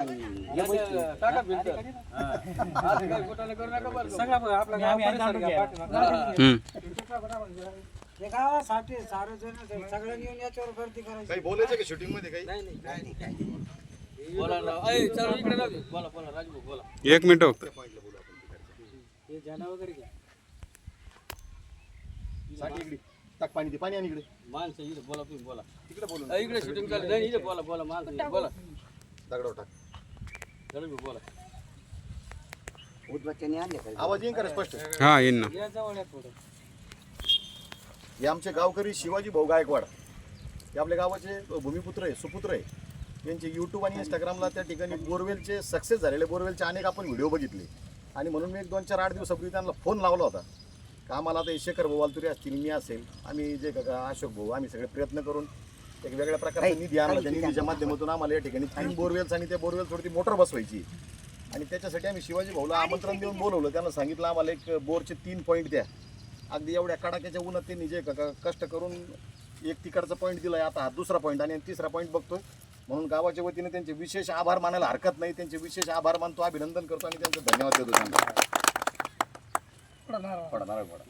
टाका भिंत. आज काय कुठं करू नका बरं. सगळं आपलं गाव हे गावासाठी सार्वजनिक सगळ्यांनी येऊन याच्यावर गर्दी करायची. काही बोलायचं का शूटिंग मध्ये काही? बोला ना. ऐ चल इकडे राहू दे. बोला बोला राजू बोला. 1 मिनिट फक्त. हे जण वगैरे घ्या. साठी इकडे टाक पाणी दे, पाणी आणि इकडे माणसं इकडे बोला तुम्ही बोला. तिकडे बोलून इकडे शूटिंग चालू नाही इकडे बोला बोला माणसं बोला. दगडावर टाक. राजू बोला. उदबत्त्याने आणले का? आवाज येईन का रे स्पष्ट? हा येईन ना. या जवळ या थोडं. हे आमचे गावकरी शिवाजी भाऊ गायकवाड, हे आपल्या गावाचे भूमिपुत्र आहे, सुपुत्र आहे. यांचे यूट्यूब आणि इंस्टाग्रामला त्या ठिकाणी बोरवेलचे सक्सेस झालेले बोरवेलचे अनेक आपण व्हिडिओ बघितले आणि म्हणून मी 1-2-4-8 दिवसापूर्वी त्यांना फोन लावला होता का आम्हाला आता शेखर भाऊ वालतुरी असतील, मी असेल, आम्ही जे का अशोक भाऊ, आम्ही सगळे प्रयत्न करून एक वेगळ्या प्रकारचा निधी आणला. त्या निधीच्या माध्यमातून आम्हाला या ठिकाणी 3 बोरवेल्स आणि त्या बोरवेल थोडी मोटर बसवायची आणि त्याच्यासाठी आम्ही शिवाजी भाऊला आमंत्रण देऊन बोलवलं. त्यांना सांगितलं आम्हाला एक बोरचे 3 पॉईंट द्या. अगदी एवढ्या कडाक्याच्या उन्हात त्यांनी जे कष्ट करून एक तिकडचा पॉईंट दिलाय, आता हा दुसरा पॉईंट आणि 3रा पॉईंट बघतोय. म्हणून गावाच्या वतीने त्यांचे विशेष आभार मानायला हरकत नाही, त्यांचे विशेष आभार मानतो, अभिनंदन करतो आणि त्यांचं धन्यवाद देतो. त्यांना पडा नारळ पडा.